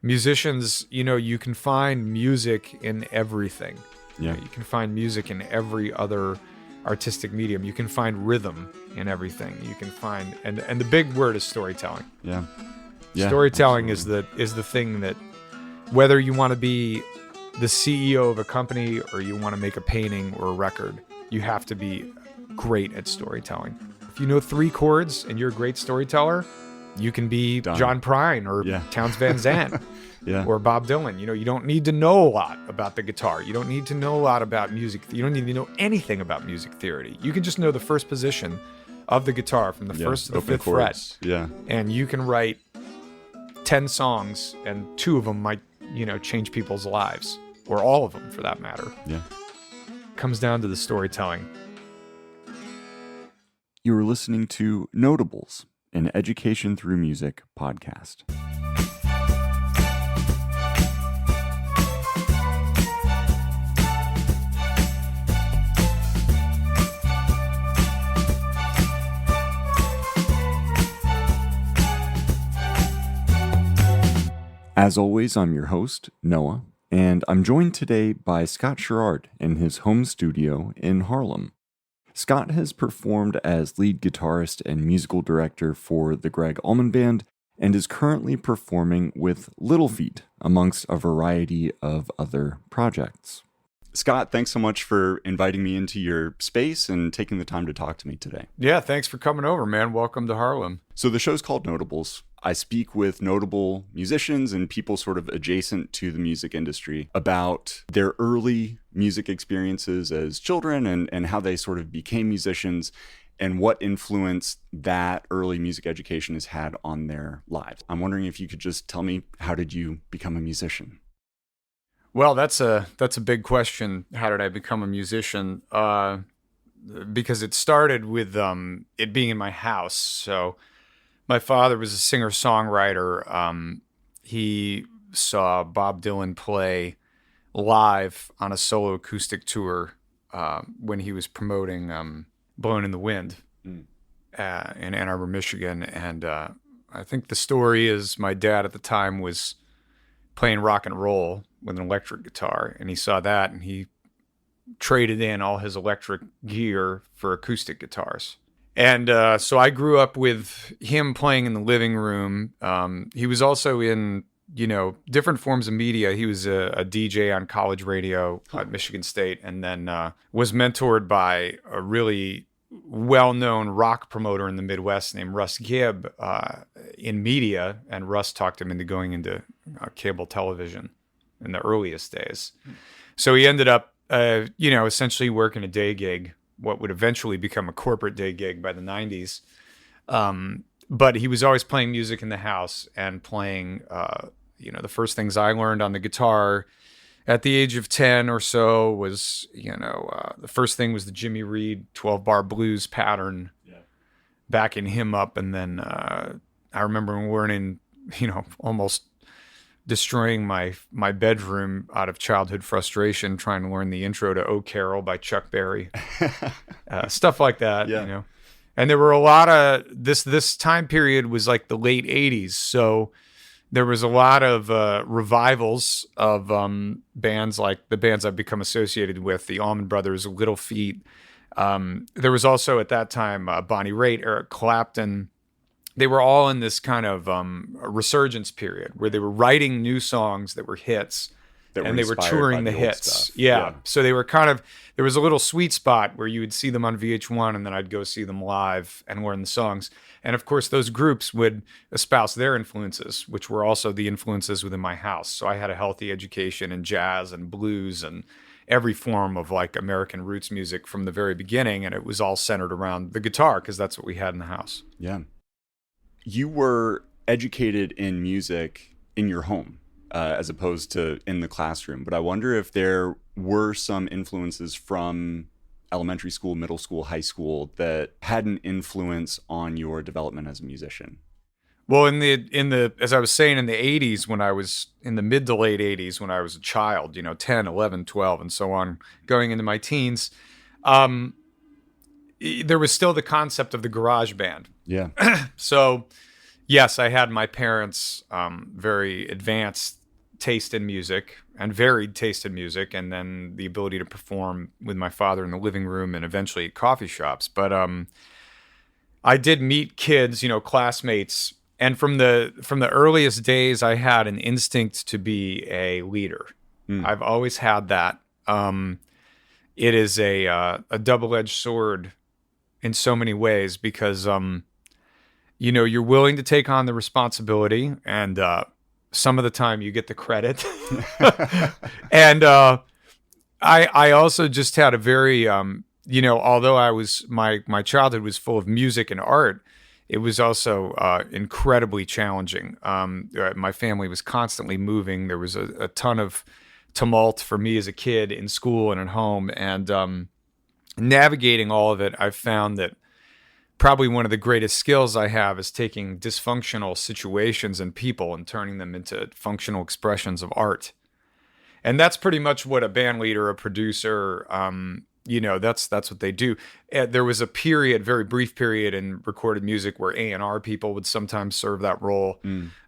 musicians, you can find music in everything. Yeah. You can find music in every other artistic medium. You can find rhythm in everything. You can find, and the big word is storytelling. Yeah. Storytelling absolutely. is the thing that, whether you want to be the CEO of a company or you want to make a painting or a record, you have to be great at storytelling. If you know 3 chords and you're a great storyteller, you can be Done. John Prine or Townes Van Zandt. Yeah. Or Bob Dylan. You don't need to know a lot about the guitar. You don't need to know a lot about music. You don't need to know anything about music theory. You can just know the first position of the guitar from the first to the 5th chords. fret. Yeah. And you can write 10 songs, and 2 of them might, change people's lives, or all of them for that matter. Yeah. It comes down to the storytelling. You are listening to Notables, an Education Through Music podcast. As always, I'm your host, Noah, and I'm joined today by Scott Sharrard in his home studio in Harlem. Scott has performed as lead guitarist and musical director for the Greg Allman Band and is currently performing with Little Feat, amongst a variety of other projects. Scott, thanks so much for inviting me into your space and taking the time to talk to me today. Yeah, thanks for coming over, man. Welcome to Harlem. So the show's called Notables. I speak with notable musicians and people sort of adjacent to the music industry about their early music experiences as children and how they sort of became musicians and what influence that early music education has had on their lives. I'm wondering if you could just tell me, how did you become a musician? Well, that's a big question. How did I become a musician? Because it started with it being in my house. So my father was a singer-songwriter. He saw Bob Dylan play live on a solo acoustic tour when he was promoting Blowin' in the Wind in Ann Arbor, Michigan. And I think the story is my dad at the time was playing rock and roll with an electric guitar, and he saw that, and he traded in all his electric gear for acoustic guitars. And so I grew up with him playing in the living room. He was also in, different forms of media. He was a DJ on college radio at Michigan State, and then was mentored by a really well-known rock promoter in the Midwest named Russ Gibb in media. And Russ talked him into going into cable television in the earliest days. So he ended up, essentially working a day gig, what would eventually become a corporate day gig by the 90s. But he was always playing music in the house and playing, the first things I learned on the guitar at the age of 10 or so was, the first thing was the Jimmy Reed 12-bar blues pattern, backing him up. And then I remember learning, almost destroying my bedroom out of childhood frustration, trying to learn the intro to "Oh Carol" by Chuck Berry, stuff like that. And there were a lot of this time period was like the late 80s, so there was a lot of revivals of bands like the bands I've become associated with, the Allman Brothers, Little Feat. There was also at that time Bonnie Raitt, Eric Clapton. They were all in this kind of resurgence period where they were writing new songs that were hits, and they were touring the hits. Yeah. So they were there was a little sweet spot where you would see them on VH1, and then I'd go see them live and learn the songs. And of course, those groups would espouse their influences, which were also the influences within my house. So I had a healthy education in jazz and blues and every form of like American roots music from the very beginning. And it was all centered around the guitar because that's what we had in the house. Yeah. You were educated in music in your home as opposed to in the classroom. But I wonder if there were some influences from elementary school, middle school, high school that had an influence on your development as a musician. Well, in the as I was saying, in the 80s, when I was in the mid to late 80s, when I was a child, 10, 11, 12, and so on, going into my teens, there was still the concept of the garage band. Yeah. So, Yes, I had my parents' very advanced taste in music and varied taste in music, and then the ability to perform with my father in the living room and eventually at coffee shops. But I did meet kids, classmates, and from the earliest days, I had an instinct to be a leader. Mm. I've always had that. It is a double-edged sword in so many ways because you're willing to take on the responsibility, and some of the time you get the credit. And I also just had a very although I was my childhood was full of music and art, it was also incredibly challenging. My family was constantly moving. There was a ton of tumult for me as a kid in school and at home, and navigating all of it, I've found that probably one of the greatest skills I have is taking dysfunctional situations and people and turning them into functional expressions of art. And that's pretty much what a band leader, a producer, that's what they do. There was a period, very brief period in recorded music where A&R people would sometimes serve that role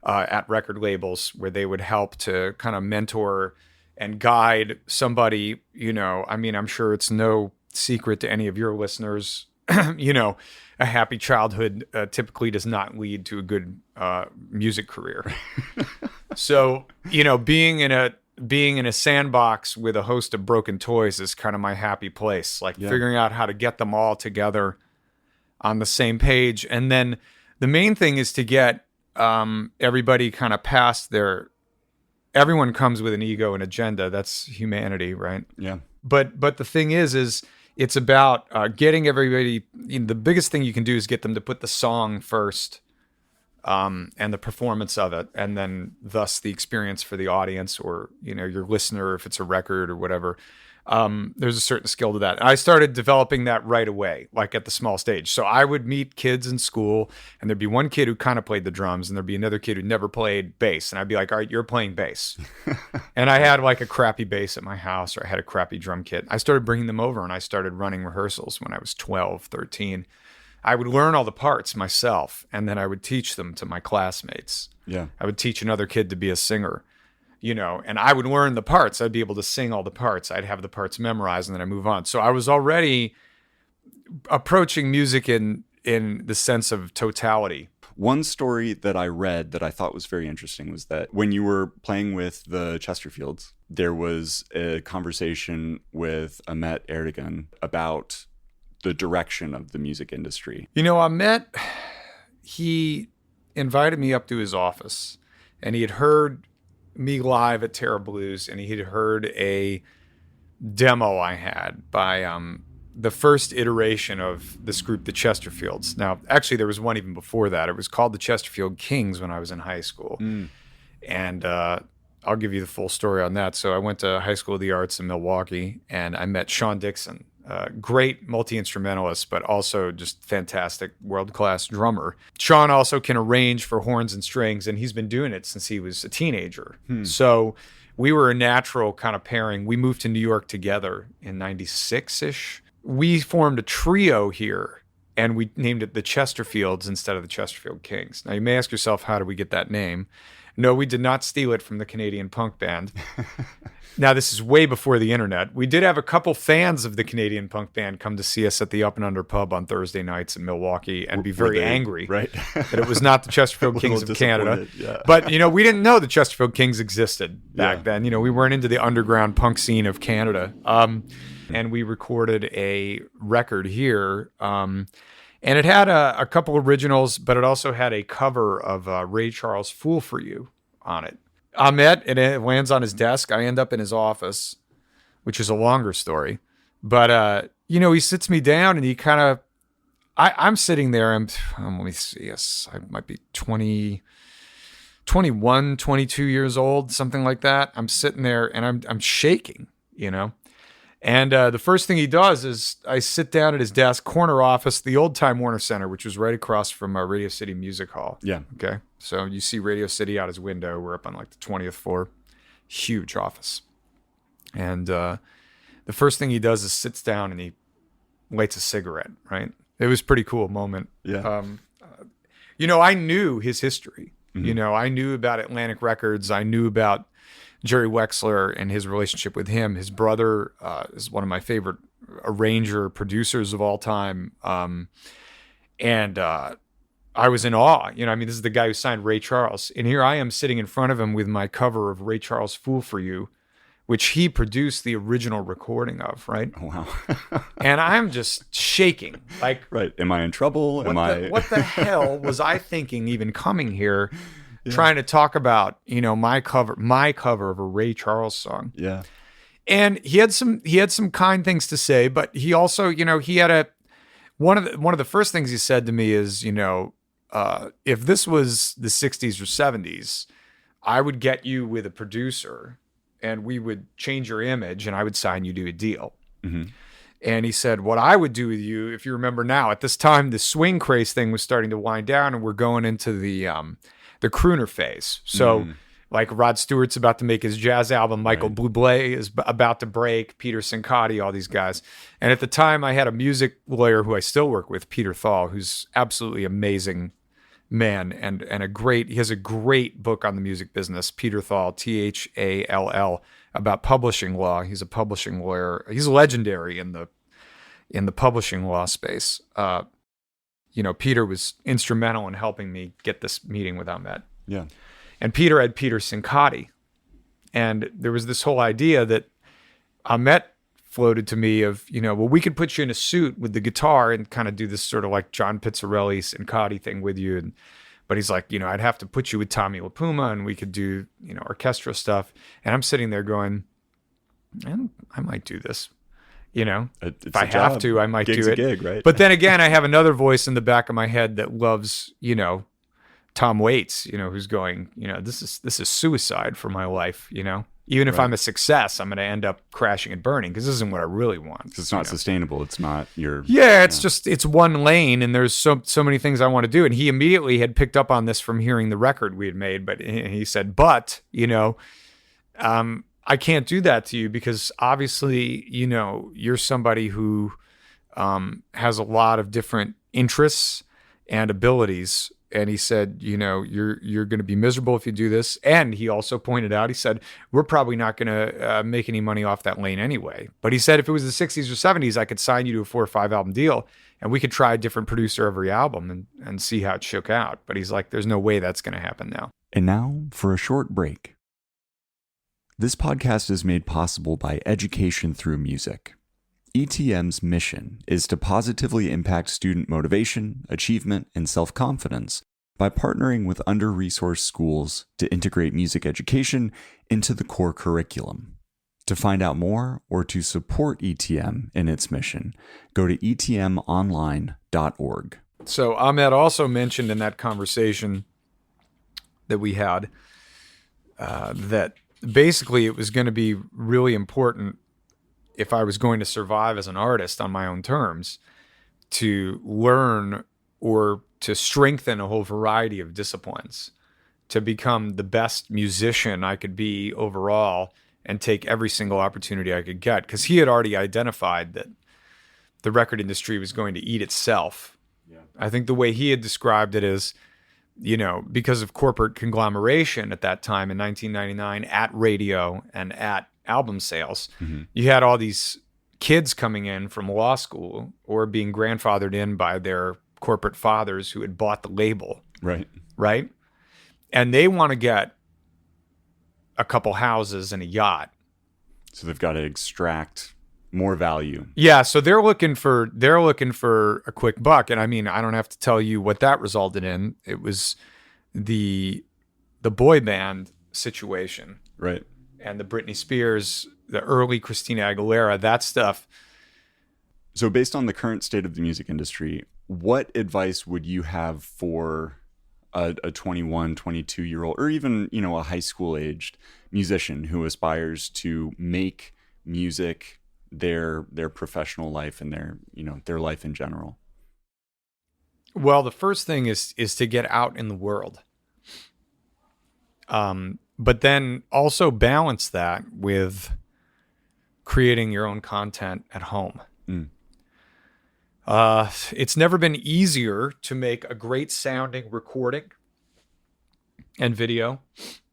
at record labels, where they would help to kind of mentor and guide somebody. I'm sure it's no secret to any of your listeners, a happy childhood typically does not lead to a good music career. So, being in a sandbox with a host of broken toys is kind of my happy place. Like figuring out how to get them all together on the same page. And then the main thing is to get everybody kind of past everyone comes with an ego and agenda. That's humanity, right? Yeah. But the thing is it's about getting everybody. The biggest thing you can do is get them to put the song first, and the performance of it, and then thus the experience for the audience or your listener, if it's a record or whatever. There's a certain skill to that. I started developing that right away, like at the small stage. So I would meet kids in school, and there'd be one kid who kind of played the drums, and there'd be another kid who never played bass. And I'd be like, all right, you're playing bass. And I had like a crappy bass at my house, or I had a crappy drum kit. I started bringing them over, and I started running rehearsals when I was 12, 13. I would learn all the parts myself, and then I would teach them to my classmates. Yeah. I would teach another kid to be a singer. And I would learn the parts. I'd be able to sing all the parts. I'd have the parts memorized, and then I move on. So I was already approaching music in the sense of totality. One story that I read that I thought was very interesting was that when you were playing with the Chesterfields, there was a conversation with Ahmet Erdogan about the direction of the music industry. Ahmet, he invited me up to his office, and he had heard me live at Terra Blues, and he had heard a demo I had by the first iteration of this group, the Chesterfields. Now, actually, there was one even before that. It was called the Chesterfield Kings when I was in high school. And I'll give you the full story on that. So I went to High School of the Arts in Milwaukee, and I met Sean Dixon, great multi-instrumentalist, but also just fantastic world-class drummer. Sean also can arrange for horns and strings, and he's been doing it since he was a teenager. So we were a natural kind of pairing. We moved to New York together in 96-ish. We formed a trio here, and we named it the Chesterfields instead of the Chesterfield Kings. Now, you may ask yourself, how did we get that name? No, we did not steal it from the Canadian punk band. Now, this is way before the internet. We did have a couple fans of the Canadian punk band come to see us at the Up and Under pub on Thursday nights in Milwaukee and be very angry right? that it was not the Chesterfield Kings of Canada. Yeah. But, we didn't know the Chesterfield Kings existed back then. We weren't into the underground punk scene of Canada. And we recorded a record here. And it had a couple originals, but it also had a cover of Ray Charles' Fool for You on it. Ahmet, and it lands on his desk. I end up in his office, which is a longer story. But, he sits me down, and he kind of, I'm sitting there. Let me see. Yes, I might be 21, 22 years old, something like that. I'm sitting there, and I'm shaking, And the first thing he does is I sit down at his desk, corner office, the old Time Warner Center, which was right across from Radio City Music Hall. Yeah. Okay. So you see Radio City out his window. We're up on like the 20th floor. Huge office. And the first thing he does is sits down and he lights a cigarette, right? It was a pretty cool moment. Yeah. I knew his history. I knew about Atlantic Records. I knew about Jerry Wexler and his relationship with him. His brother is one of my favorite arranger producers of all time. And I was in awe. This is the guy who signed Ray Charles. And here I am sitting in front of him with my cover of Ray Charles' Fool for You, which he produced the original recording of, right? Oh, wow. And I'm just shaking. Like, right. Am I in trouble? What the hell was I thinking even coming here, trying to talk about, my cover of a Ray Charles song? Yeah. And he had some kind things to say, but he also, he had one of the first things he said to me is, if this was the 60s or 70s, I would get you with a producer and we would change your image and I would sign you to a deal. Mm-hmm. And he said, what I would do with you, if you remember now, at this time, the swing craze thing was starting to wind down and we're going into the crooner phase. So like Rod Stewart's about to make his jazz album, Michael Bublé is about to break, Peter Cincotti, all these guys. And at the time I had a music lawyer who I still work with, Peter Thal, who's absolutely amazing man and he has a great book on the music business, Peter Thal, Thall, about publishing law. He's a publishing lawyer. He's legendary in the publishing law space. Peter was instrumental in helping me get this meeting with Ahmet. Yeah. And Peter had Peter Cincotti. And there was this whole idea that Ahmet floated to me of, we could put you in a suit with the guitar and kind of do this sort of like John Pizzarelli Cincotti thing with you. But he's like, I'd have to put you with Tommy LaPuma and we could do, orchestral stuff. And I'm sitting there going, man, I might do this. If I have to, I might do it. Gig, right? But then again, I have another voice in the back of my head that loves, Tom Waits, who's going, this is suicide for my life, Even if I'm a success, I'm going to end up crashing and burning because this isn't what I really want. It's not sustainable. It's not your... Yeah, it's one lane and there's so many things I want to do. And he immediately had picked up on this from hearing the record we had made. But he said, I can't do that to you because obviously, you're somebody who has a lot of different interests and abilities. And he said, you're going to be miserable if you do this. And he also pointed out, he said, we're probably not going to make any money off that lane anyway. But he said, if it was the 60s or 70s, I could sign you to a 4 or 5 album deal and we could try a different producer every album and see how it shook out. But he's like, there's no way that's going to happen now. And now for a short break. This podcast is made possible by Education Through Music. ETM's mission is to positively impact student motivation, achievement, and self-confidence by partnering with under-resourced schools to integrate music education into the core curriculum. To find out more or to support ETM in its mission, go to etmonline.org. So Ahmet also mentioned in that conversation that we had that basically it was going to be really important if I was going to survive as an artist on my own terms, to learn or to strengthen a whole variety of disciplines, to become the best musician I could be overall and take every single opportunity I could get. Because he had already identified that the record industry was going to eat itself. Yeah. I think the way he had described it is, because of corporate conglomeration at that time in 1999 at radio and at album sales, you had all these kids coming in from law school or being grandfathered in by their corporate fathers who had bought the label. Right. And they want to get a couple houses and a yacht. So they've got to extract more value. Yeah. So they're looking for a quick buck. And I mean, I don't have to tell you what that resulted in. It was the boy band situation. Right. And the Britney Spears, the early Christina Aguilera, that stuff. So based on the current state of the music industry, what advice would you have for a 21, 22-year-old or even, a high school aged musician who aspires to make music their professional life and their life in general? Well, the first thing is to get out in the world. But then also balance that with creating your own content at home. It's never been easier to make a great sounding recording and video.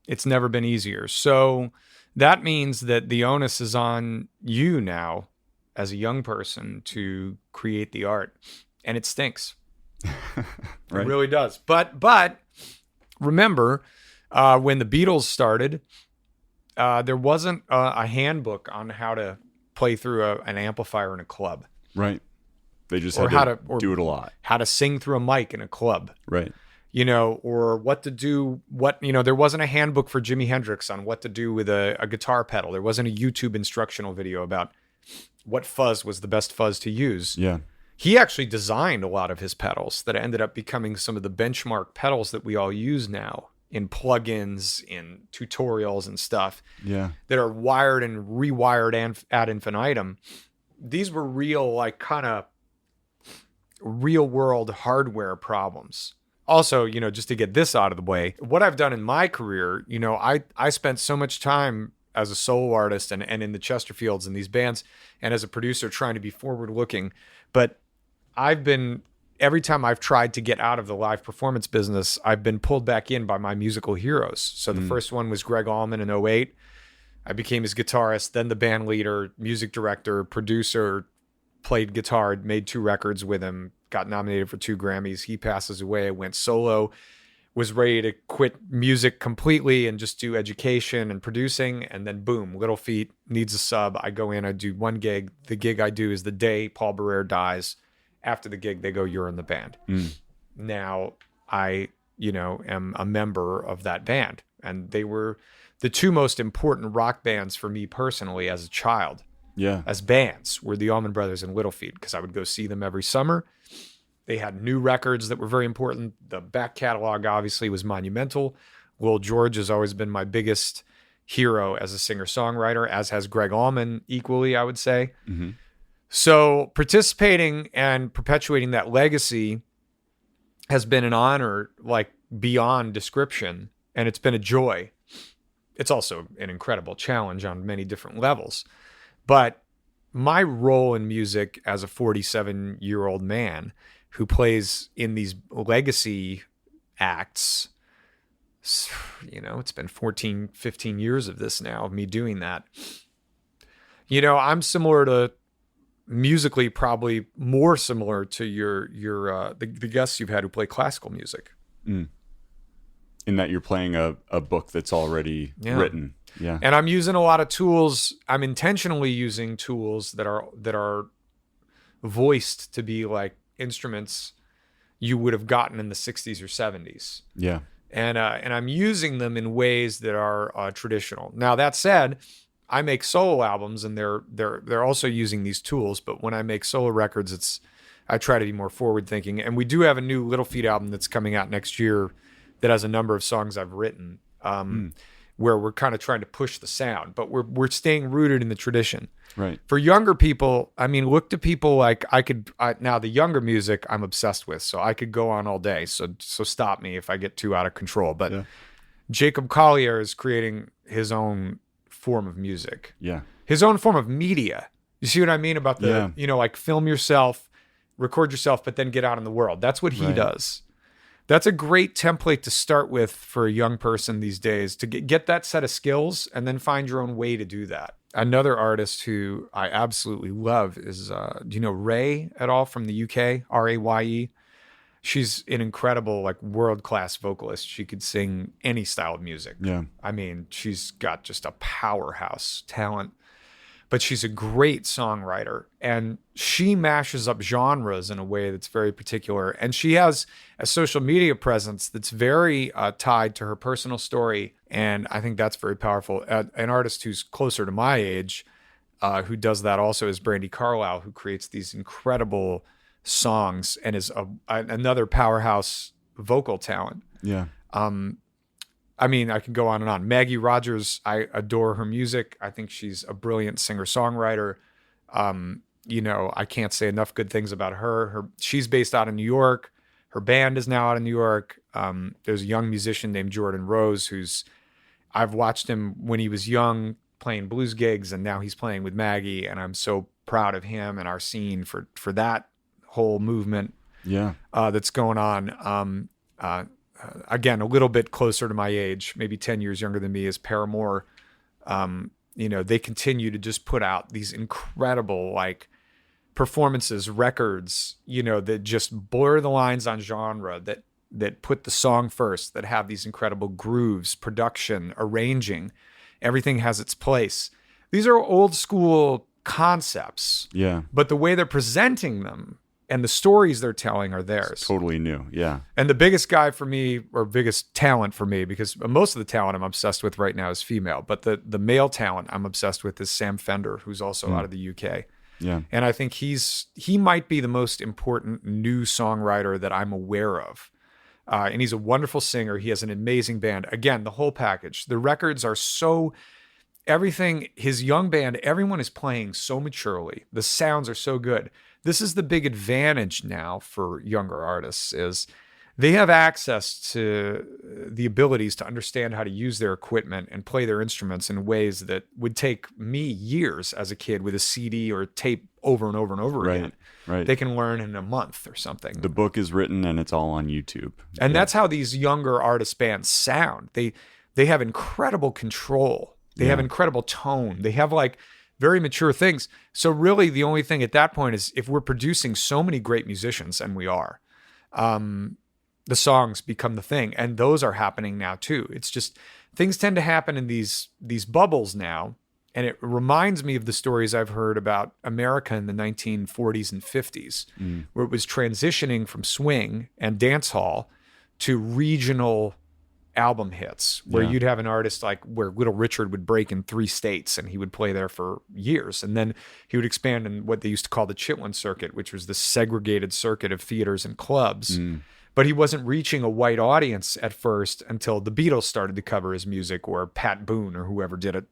It's never been easier. So that means that the onus is on you now as a young person to create the art. And it stinks. Right. It really does. But remember, when the Beatles started, there wasn't a handbook on how to play through an amplifier in a club. Right. They just Or had how to to- or- do it a lot. How to sing through a mic in a club. Right. Or what to do, there wasn't a handbook for Jimi Hendrix on what to do with a guitar pedal. There wasn't a YouTube instructional video about what fuzz was the best fuzz to use. Yeah. He actually designed a lot of his pedals that ended up becoming some of the benchmark pedals that we all use now in plugins, in tutorials and stuff Yeah. that are wired and rewired ad infinitum. These were real, like, kind of real world hardware problems. Also, just to get this out of the way, what I've done in my career, I spent so much time as a solo artist and in the Chesterfields and these bands and as a producer trying to be forward looking. But every time I've tried to get out of the live performance business, I've been pulled back in by my musical heroes. So the first one was Greg Allman in '08. I became his guitarist, then the band leader, music director, producer, played guitar, made 2 records with him, got nominated for 2 Grammys. He passes away. I went solo, was ready to quit music completely and just do education and producing. And then boom, Little Feat needs a sub. I go in, I do 1 gig. The gig I do is the day Paul Barrere dies. After the gig, they go, "You're in the band." Now I, am a member of that band. And they were the 2 most important rock bands for me personally as a child. Yeah. As bands were the Allman Brothers and Little Feat, because I would go see them every summer. They had new records that were very important. The back catalog obviously was monumental. Will George has always been my biggest hero as a singer-songwriter, as has Greg Allman equally, I would say. Mm-hmm. So participating and perpetuating that legacy has been an honor, like, beyond description, and it's been a joy. It's also an incredible challenge on many different levels. But my role in music as a 47-year-old man who plays in these legacy acts, it's been 14, 15 years of this now, of me doing that. I'm similar to, musically, probably more similar to the guests you've had who play classical music. In that you're playing a book that's already written. Yeah. And I'm using a lot of tools. I'm intentionally using tools that are voiced to be like instruments you would have gotten in the 60s or 70s. Yeah. And I'm using them in ways that are traditional. Now, that said, I make solo albums and they're also using these tools, but when I make solo records, I try to be more forward thinking. And we do have a new Little Feat album that's coming out next year that has a number of songs I've written, where we're kind of trying to push the sound, but we're staying rooted in the tradition. Right. For younger people, look to people like now the younger music I'm obsessed with, so I could go on all day. So stop me if I get too out of control. But Jacob Collier is creating his own form of music. Yeah. His own form of media. You see what I mean about like film yourself, record yourself, but then get out in the world. That's what he does. That's a great template to start with for a young person these days, to get that set of skills and then find your own way to do that. Another artist who I absolutely love is, do you know Ray at all from the UK? Raye. She's an incredible, like, world-class vocalist. She could sing any style of music. Yeah. She's got just a powerhouse talent. But she's a great songwriter, and she mashes up genres in a way that's very particular. And she has a social media presence that's very tied to her personal story, and I think that's very powerful. An artist who's closer to my age, who does that also, is Brandy Carlisle, who creates these incredible songs and is another powerhouse vocal talent. Yeah. I can go on and on. Maggie Rogers, I adore her music. I think she's a brilliant singer-songwriter. I can't say enough good things about her. She's based out of New York. Her band is now out of New York. There's a young musician named Jordan Rose I've watched him when he was young playing blues gigs, and now he's playing with Maggie, and I'm so proud of him and our scene for that whole movement Yeah. that's going on. Again, a little bit closer to my age, maybe 10 years younger than me, is Paramore. They continue to just put out these incredible like performances, records, that just blur the lines on genre, that put the song first, that have these incredible grooves, production, arranging. Everything has its place. These are old school concepts. Yeah. But the way they're presenting them and the stories they're telling are theirs. It's totally new. Yeah. And the biggest guy for me, or biggest talent for me, because most of the talent I'm obsessed with right now is female, but the male talent I'm obsessed with is Sam Fender, who's also out of the UK. Yeah. And I think he might be the most important new songwriter that I'm aware of. And he's a wonderful singer. He has an amazing band. Again, the whole package. The records are so... Everything, his young band, everyone is playing so maturely. The sounds are so good. This is the big advantage now for younger artists, is they have access to the abilities to understand how to use their equipment and play their instruments in ways that would take me years as a kid with a CD or tape over and over and over again. Right. They can learn in a month or something. The book is written and it's all on YouTube. And that's how these younger artist bands sound. They have incredible control. They have incredible tone. They have like very mature things. So really the only thing at that point is, if we're producing so many great musicians, and we are, the songs become the thing. And those are happening now too. It's just, things tend to happen in these bubbles now. And it reminds me of the stories I've heard about America in the 1940s and 50s, where it was transitioning from swing and dance hall to regional album hits, where you'd have an artist like where Little Richard would break in 3 states and he would play there for years. And then he would expand in what they used to call the Chitlin circuit, which was the segregated circuit of theaters and clubs. But he wasn't reaching a white audience at first until the Beatles started to cover his music, or Pat Boone or whoever did it,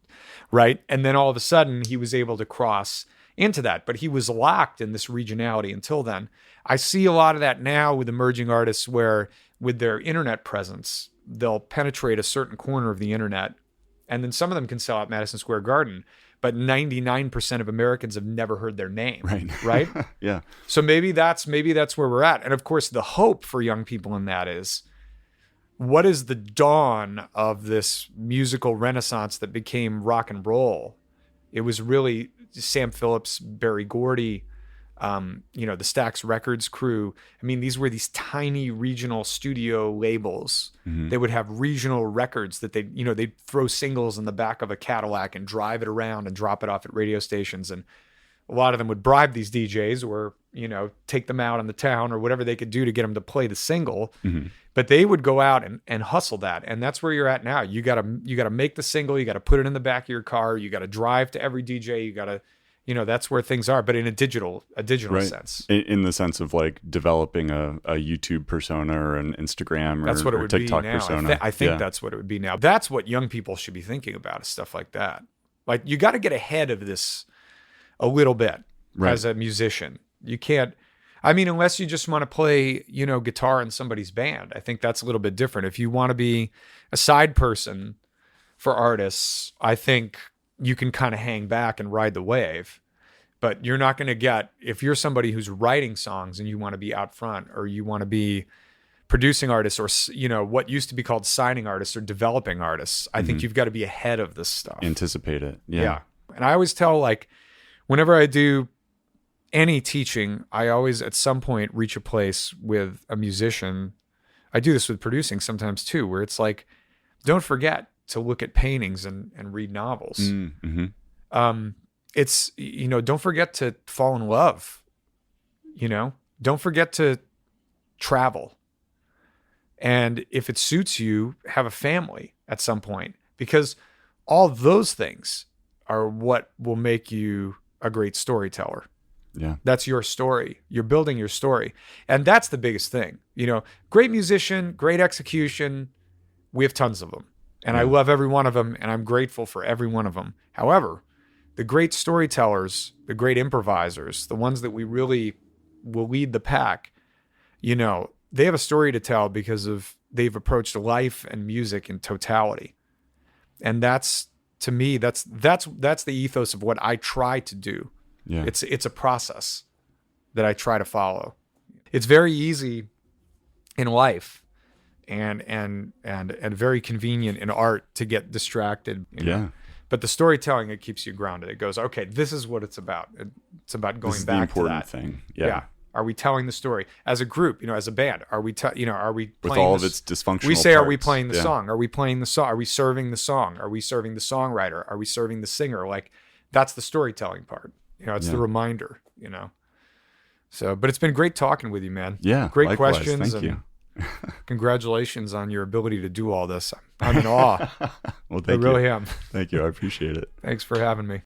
right? And then all of a sudden he was able to cross into that, but he was locked in this regionality until then. I see a lot of that now with emerging artists, where with their internet presence, they'll penetrate a certain corner of the internet, and then some of them can sell out Madison Square Garden, but 99% of Americans have never heard their name. Right? Yeah. So maybe that's where we're at. And of course, the hope for young people in that is, what is the dawn of this musical renaissance that became rock and roll? It was really Sam Phillips, Berry Gordy, the Stax Records crew. I mean, these were these tiny regional studio labels. They would have regional records that they'd throw singles in the back of a Cadillac and drive it around and drop it off at radio stations. And a lot of them would bribe these DJs, or, take them out in the town or whatever they could do to get them to play the single. But they would go out and hustle that. And that's where you're at now. You gotta make the single. You got to put it in the back of your car. You got to drive to every DJ. You got to, that's where things are, but in a digital sense. In the sense of like developing a YouTube persona or an Instagram that's what it or would TikTok be now. persona. I think that's what it would be now. That's what young people should be thinking about, is stuff like that. Like, you got to get ahead of this a little bit as a musician. You can't, unless you just want to play, guitar in somebody's band. I think that's a little bit different. If you want to be a side person for artists, I think you can kind of hang back and ride the wave. But you're not going to get, if you're somebody who's writing songs and you want to be out front, or you want to be producing artists, or, what used to be called signing artists or developing artists, I think you've got to be ahead of this stuff. Anticipate it. Yeah. And I always tell, like, whenever I do any teaching, I always at some point reach a place with a musician. I do this with producing sometimes too, where it's like, don't forget to look at paintings and read novels. It's, don't forget to fall in love, don't forget to travel. And if it suits you, have a family at some point, because all those things are what will make you a great storyteller. Yeah. That's your story. You're building your story. And that's the biggest thing. Great musician, great execution. We have tons of them. And I love every one of them, and I'm grateful for every one of them. However, the great storytellers, the great improvisers, the ones that we really will lead the pack, they have a story to tell because they've approached life and music in totality. And that's, to me, that's the ethos of what I try to do. Yeah. It's a process. that I try to follow. It's very easy in life and very convenient in art to get distracted. Yeah. But the storytelling, it keeps you grounded. It goes, okay, this is what it's about. It's about going This is back the important to that thing. Yeah. Are we telling the story as a group? As a band, are we are we With playing all of its dysfunctional We say, parts. are we playing the Yeah. song? Are we playing the song? Are we serving the song? Are we serving the songwriter? Are we serving the singer? Like, that's the storytelling part. It's the reminder. So, but it's been great talking with you, man. Yeah. Great likewise. questions. Thank you. Congratulations on your ability to do all this. I'm in awe. Well, I thank really you. am. Thank you. I appreciate it. Thanks for having me.